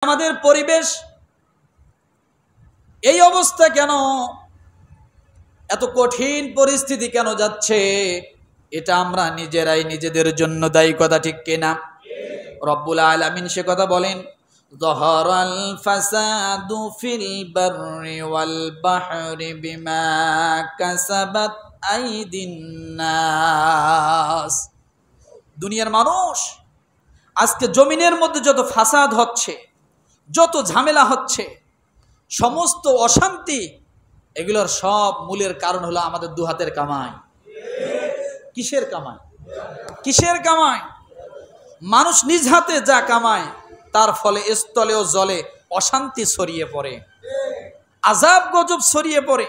আমাদের পরিবেশ এই অবস্থা কেন, এত কঠিন পরিস্থিতি কেন যাচ্ছে? এটা আমরা নিজেরাই নিজেদের জন্য দায়ী, কথা ঠিক কিনা? রব্বুল আলামিন সে কথা বলেন, যহারাল ফাসাদু ফিল বাররি ওয়াল বাহরি বিমা কাসাবাত আইদিন নাস। দুনিয়ার মানুষ আজকে জমিনের মধ্যে যত ফাসাদ হচ্ছে, যত ঝামেলা হচ্ছে, সমস্ত অশান্তি, এগুলোর সব মূলের কারণ হলো আমাদের দু হাতের কামাই। কিসের কামাই? কিসের কামাই? মানুষ নিজ হাতে যা কামায় তার ফলে স্থলে ও জলে অশান্তি ছড়িয়ে পড়ে, আযাব গজব ছড়িয়ে পড়ে।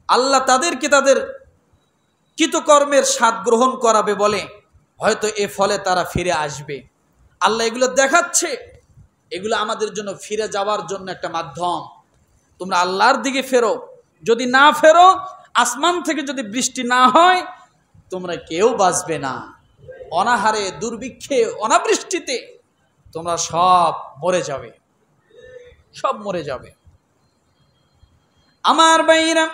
আল্লাহ তাদেরকে তাদের কৃতকর্মের স্বাদ গ্রহণ করাবে বলে হয়তো এ ফলে তারা ফিরে আসবে। আল্লাহ এগুলো দেখাচ্ছে, এগুলো আমাদের জন্য ফিরে যাওয়ার জন্য একটা মাধ্যম। তোমরা আল্লাহর দিকে ফেরো, যদি না ফেরো, আসমান থেকে যদি বৃষ্টি না হয়, তোমরা কেউ বাঁচবে না। অনাহারে, দুর্ভিক্ষে, অনাবৃষ্টিতে তোমরা সব মরে যাবে, সব মরে যাবে। আমার ভাইরা,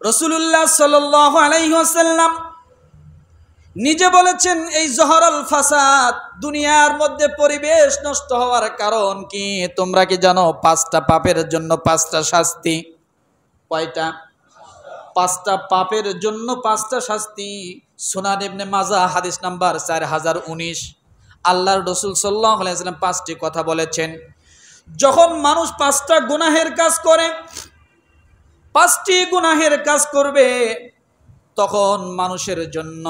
রাসূলুল্লাহ সাল্লাল্লাহু আলাইহি ওয়াসাল্লাম নিজে বলেছেন, এই জহরাল ফাসাদ, দুনিয়ার মধ্যে পরিবেশ নষ্ট হওয়ার কারণ কি তোমরা কি জানো? 5টা পাপের জন্য 5টা শাস্তি। কয়টা? 5টা পাপের জন্য 5টা শাস্তি। সুনান ইবনে মাজাহ হাদিস নাম্বার 4019। আল্লাহর রাসূল সাল্লাল্লাহু আলাইহি ওয়াসাল্লাম 5টি কথা বলেছেন। যখন মানুষ 5টা গুনাহের কাজ করে, 5টি গুনাহের কাজ করবে, তখন মানুষের জন্য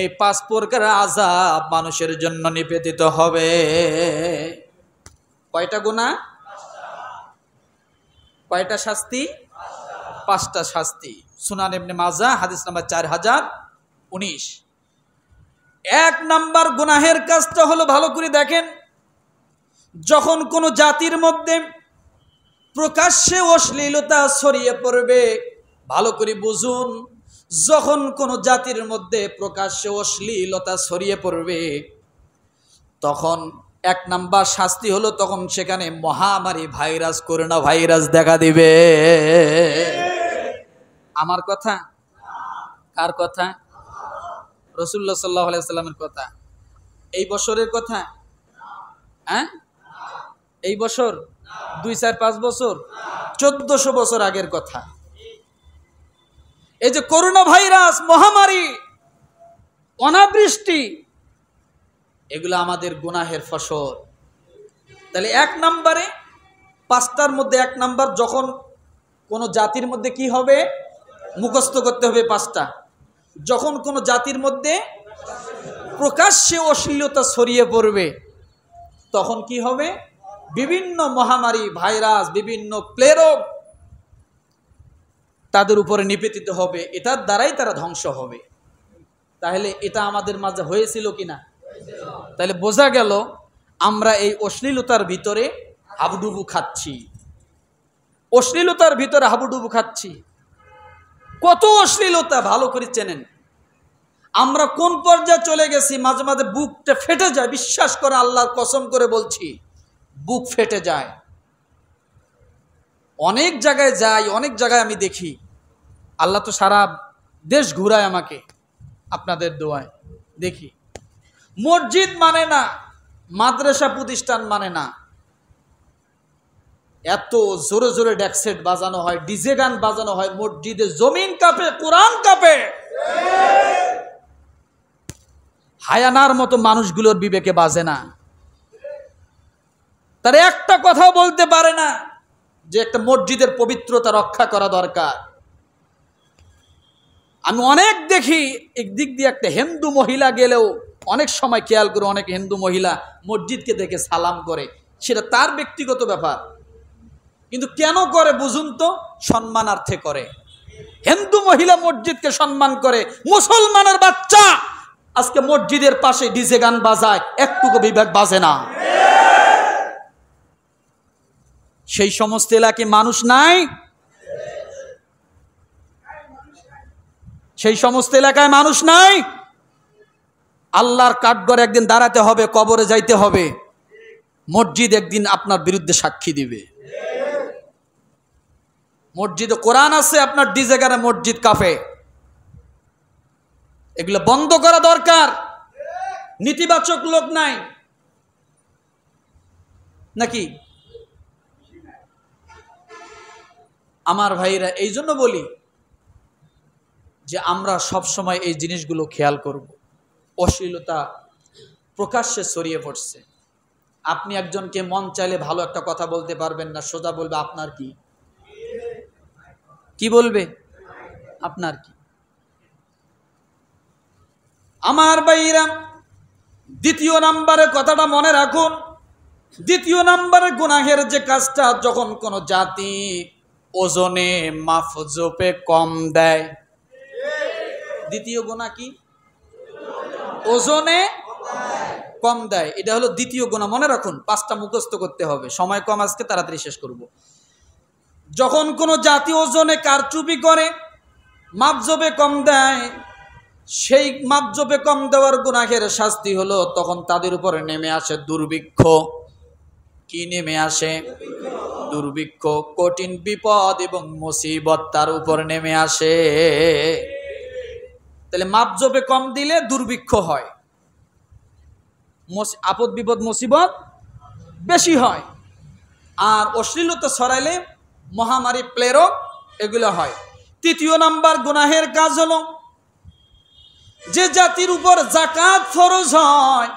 এই 5 প্রকারের আযাব মানুষের জন্য নিবেদিত হবে। কয়টা গুনাহ? কয়টা শাস্তি? 5টা শাস্তি। সুনান ইবনে মাজাহ হাদিস নাম্বার 4019। 1 নাম্বার গুনাহের কাজটা হলো, ভালো করে দেখেন, যখন কোনো জাতির মধ্যে প্রকাশ্যে অশ্লীলতা ছড়িয়ে পড়বে, ভালো করে বুঝুন, যখন কোনো জাতির মধ্যে প্রকাশ্যে অশ্লীলতা ছড়িয়ে পড়বে, তখন 1 নাম্বার শাস্তি হলো, তখন সেখানে মহামারী ভাইরাস, করোনা ভাইরাস দেখা দিবে। আমার কথা? কার কথা? রাসূলুল্লাহ সাল্লাল্লাহু আলাইহি ওয়াসাল্লামের কথা। এই বছরের কথা? হ্যাঁ, এই বছর 2, 4, 5 বছর, 1400 বছর আগের কথা। এই যে করোনা ভাইরাস, মহামারী, অনাবৃষ্টি, এগুলো আমাদের গুনাহের ফসল। তাহলে 1 নম্বরে, 5টার মধ্যে 1 নাম্বার, যখন কোনো জাতির মধ্যে কি হবে? মুখস্থ করতে হবে 5টা। যখন কোনো জাতির মধ্যে প্রকাশ্যে অশ্লীলতা ছড়িয়ে পড়বে, তখন কি হবে? বিভিন্ন মহামারী, ভাইরাস, বিভিন্ন প্লেরোগ তাদের উপরে নিপতিত হবে, এটার দ্বারাই তারা ধ্বংস হবে। তাহলে এটা আমাদের মাঝে হয়েছিল কিনা? তাহলে বোঝা গেল আমরা এই অশ্লীলতার ভিতরে হাবুডুবু খাচ্ছি, অশ্লীলতার ভিতরে হাবুডুবু খাচ্ছি। কত অশ্লীলতা, ভালো করে চেনেন। আমরা কোন পর্যায়ে চলে গেছি, মাঝে মাঝে বুকটা ফেটে যায়। বিশ্বাস করে, আল্লাহর কসম করে বলছি, বুক ফেটে যায়। অনেক জায়গায় যাই, অনেক জায়গায় আমি দেখি, আল্লাহ তো সারা দেশ ঘুরায় আমাকে, আপনাদের দোয়ায় দেখি, মসজিদ মানে না, মাদ্রাসা প্রতিষ্ঠান মানে না, এত জোরে জোরে ডেকসেট বাজানো হয়, ডিজে গান বাজানো হয়, মসজিদে জমিন কাঁপে, কোরআন কাঁপে। হায়ানার মতো মানুষগুলোর বিবেকে বাজে না। তারা একটা কথা বলতে পারে না যে একটা মসজিদের পবিত্রতা রক্ষা করা দরকার। আমি অনেক দেখি, একদিক দিয়ে একটা হিন্দু মহিলা গেলেও অনেক সময় খেয়াল করে, অনেক হিন্দু মহিলা মসজিদকে দেখে সালাম করে, সেটা তার ব্যক্তিগত ব্যাপার, কিন্তু কেন করে বুঝুন তো? সম্মানার্থে করে। হিন্দু মহিলা মসজিদকে সম্মান করে, মুসলমানের বাচ্চা আজকে মসজিদের পাশে ডিজে গান বাজায়, একটুকু বিবেক বাজে না। সেই সমস্ত এলাকায় মানুষ নাই, সেই সমস্ত এলাকায় মানুষ নাই। আল্লাহর কাঠগড়ে একদিন দাঁড়াতে হবে, কবরে যাইতে হবে, মসজিদ একদিন আপনার বিরুদ্ধে সাক্ষী দিবে। মসজিদে কোরআন আছে, আপনার ডিজে গানে মসজিদ কাফে। এগুলো বন্ধ করা দরকার। নীতিবাচক লোক নাই নাকি? আমার ভাইরা, এই জন্য বলি যে আমরা সব সময় এই জিনিসগুলো খেয়াল করব। অশ্লীলতা প্রকাশ্যে ছড়িয়ে পড়ছে। আপনি একজনকে মন চাইলে ভালো একটা কথা বলতে পারবেন না, সোজা বলবে আপনার কি, কি বলবে আপনার কি। আমার ভাইরা, দ্বিতীয় নাম্বারে কথাটা মনে রাখুন। দ্বিতীয় নাম্বারে গুনাহের যে কাজটা, যখন কোন জাতি ওজনে মাফজোপে কম দেয়। দ্বিতীয় গুনাহ কি? ওজনে কম দেয়। এটা হলো দ্বিতীয় গুনাহ। মনে রাখুন, 5টা মুখস্থ করতে হবে, সময় কম, আজকে তাড়াতাড়ি শেষ করব। যখন কোন জাতি ওজনে কারচুপি করে, মাপজোপে কম দেয়, সেই মাপজোপে কম দেওয়ার গুনাহের শাস্তি হলো তখন তাদের উপরে নেমে আসে দুর্ভিক্ষ। কি নেমে আসে? দুর্ভিক্ষ, কঠিন বিপদ এবং মুসিবত তার উপর নেমে আসে। তাহলে মাপজোপে কম দিলে দুর্ভিক্ষ হয়, আপদ বিপদ মুসিবত বেশি হয়। আর অশ্লীলতা ছড়াইলে মহামারী, প্লেরোগ এগুলো হয়। তৃতীয় নাম্বার গুনাহের কাজ হলো, যে জাতির উপর যাকাত ফরজ হয়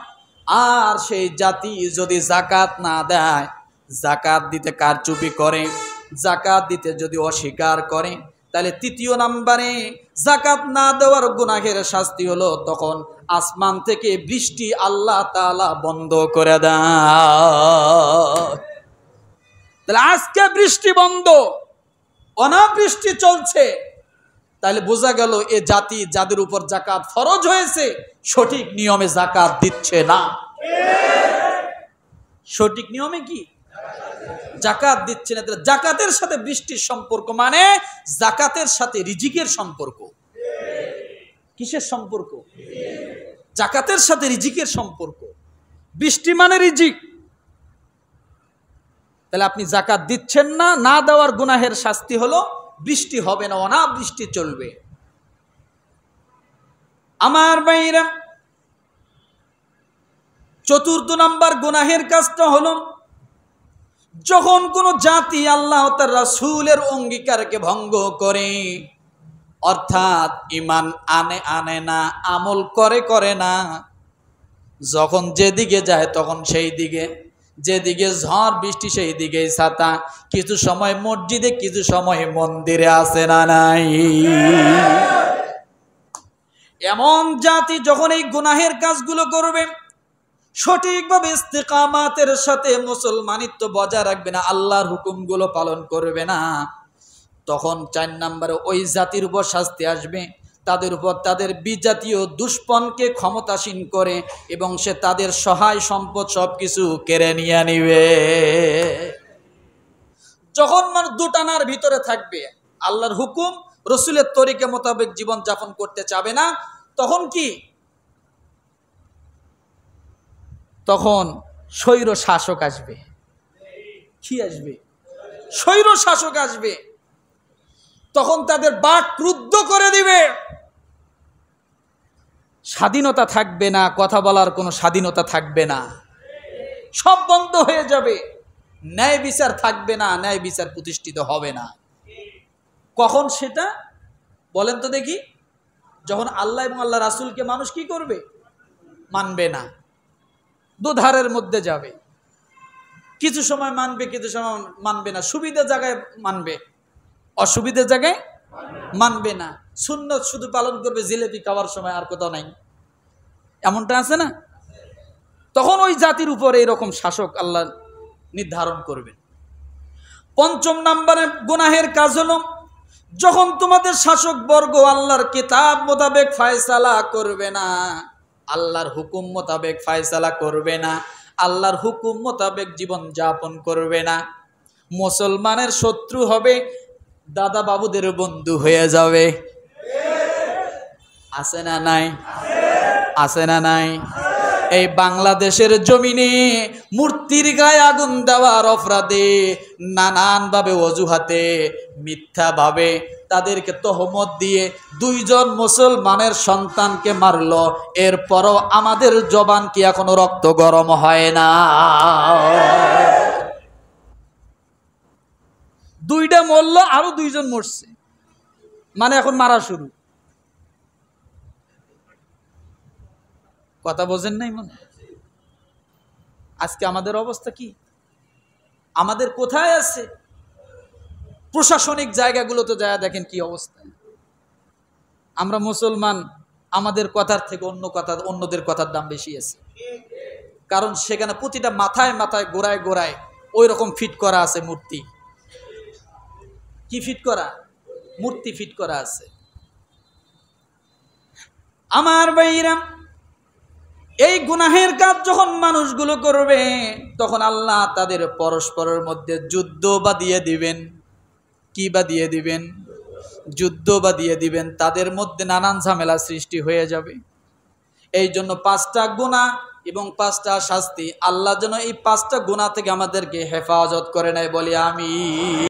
আর সেই জাতি যদি যাকাত না দেয়, যাকাত দিতে কারচুপি করে, যাকাত দিতে যদি অস্বীকার করে, তাহলে তৃতীয় নাম্বারে যাকাত না দেওয়ার গুনাহের শাস্তি হলো তখন আসমান থেকে বৃষ্টি আল্লাহ তাআলা বন্ধ করে দেয়। তাহলে আজকে বৃষ্টি বন্ধ, অনাবৃষ্টি চলছে, তাহলে বোঝা গেল এ জাতি যাদের উপর যাকাত ফরজ হয়েছে সঠিক নিয়মে যাকাত দিচ্ছে না। সঠিক নিয়মে কি যাকাত দিচ্ছে না। যাকাতের সাথে বৃষ্টির সম্পর্ক মানে যাকাতের সাথে রিজিকের সম্পর্ক। কিসের সম্পর্ক? যাকাতের সাথে রিজিকের সম্পর্ক। বৃষ্টি মানে রিজিক। তাহলে আপনি যাকাত দিচ্ছেন না, না দেওয়ার গুনাহের শাস্তি হলো বৃষ্টি হবে না, অনাবৃষ্টি চলবে। আমার ভাইরা, চতুর্থ নাম্বার গুনাহের কাজটা হলো, যখন কোন জাতি আল্লাহ তার রাসূলের অঙ্গীকারকে ভঙ্গ করে, অর্থাৎ ঈমান আনে না, আমল করে না, যখন যেদিকে যায় তখন সেই দিকে, যেদিকে ঝড় বৃষ্টি সেই দিকেই ছাতা, কিছু সময় মসজিদে, কিছু সময় মন্দিরে আসে না নাই। এমন জাতি যখন এই গুনাহের কাজগুলো করবে, সঠিকভাবে ইস্তেকামাতের সাথে মুসলমানিত্ব বজায় রাখবে না, আল্লাহর হুকুমগুলো পালন করবে না, তখন 4 নম্বরে ওই জাতির উপর শাস্তি আসবে। তাদের উপর তাদের বিজাতীয় দুষ্পনকে ক্ষমতাসীন করে এবং সে তাদের সহায় সম্পদ সবকিছু কেড়ে নিয়ে নিবে। যখন মানুষ দুটানার ভিতরে থাকবে, আল্লাহর হুকুম রসুলের তরিকা মোতাবেক জীবন যাপন করতে চাবে না, তখন কি? তখন স্বৈর শাসক আসবে। কি আসবে? স্বৈর শাসক আসবে। তখন তাদের বাক ক্রুদ্ধ করে দিবে। স্বাধীনতা থাকবে না, কথা বলার কোনো স্বাধীনতা থাকবে না, সব বন্ধ হয়ে যাবে। ন্যায় বিচার থাকবে না, ন্যায় বিচার প্রতিষ্ঠিত হবে না। কখন সেটা বলেন তো দেখি? যখন আল্লাহ এবং আল্লাহ রাসূলকে মানুষ কি করবে? মানবে না, দুধারের মধ্যে যাবে। কিছু সময় মানবে, কিছু সময় মানবে না। সুবিধা জায়গায় মানবে, অসুবিধা জায়গায় মানবে না। সুন্নত শুধু পালন করবে জিলেপি খাওয়ার সময়, আর কোথাও নাই। এমনটা আছে না? তখন ওই জাতির উপরে এরকম শাসক আল্লাহ নির্ধারণ করবেন। 5 নম্বরে গুনাহের কাজ হলো, যখন তোমাদের শাসক বর্গ আল্লাহর কিতাব মোতাবেক ফয়সালা করবে না, আল্লাহর হুকুম মোতাবেক ফয়সালা করবে না, আল্লাহর হুকুম মোতাবেক জীবন যাপন করবে না, মুসলমানের শত্রু হবে, দাদা বাবুদের বন্ধু হয়ে যাবে। আছে না নাই? আছে না নাই? এই বাংলাদেশের জমিনে মূর্তির গায়ে আগুন দেওয়ার অপরাধে নানানভাবে অজুহাতে মিথ্যাভাবে তাদেরকে তহমত দিয়ে 2 জন মুসলমানের সন্তানকে মারলো, এরপরও আমাদের জবান কি এখনো রক্ত গরম হয় না? 2টা মরলো, আরো 2 জন মরছে, মানে এখন মারা শুরু। কথা বোঝেন নাই মনে? আজকে আমাদের অবস্থা কি? আমাদের কোথায় আছে? প্রশাসনিক জায়গাগুলোতে যায় দেখেন কি অবস্থা। আমরা মুসলমান, আমাদের কথার থেকে অন্যদের কথার দাম বেশি আছে, কারণ সেখানে প্রতিটা মাথায় মাথায় গোড়ায় গোড়ায় ওই রকম ফিট করা আছে মূর্তি। কি ফিট করা? মূর্তি ফিট করা আছে। আমার ভাইরা, এই গুনাহের কাজ যখন মানুষগুলো করবে, তখন আল্লাহ তাদের পরস্পরের মধ্যে যুদ্ধ বাঁধিয়ে দিবেন। কি বাঁধিয়ে দিবেন? যুদ্ধ বাঁধিয়ে দিবেন। তাদের মধ্যে নানান ঝামেলা সৃষ্টি হয়ে যাবে। এই জন্য 5টা গুনাহ এবং 5টা শাস্তি। আল্লাহ যেন এই 5টা গুনাহ থেকে আমাদেরকে হেফাজত করে নেয়, বলি আমি।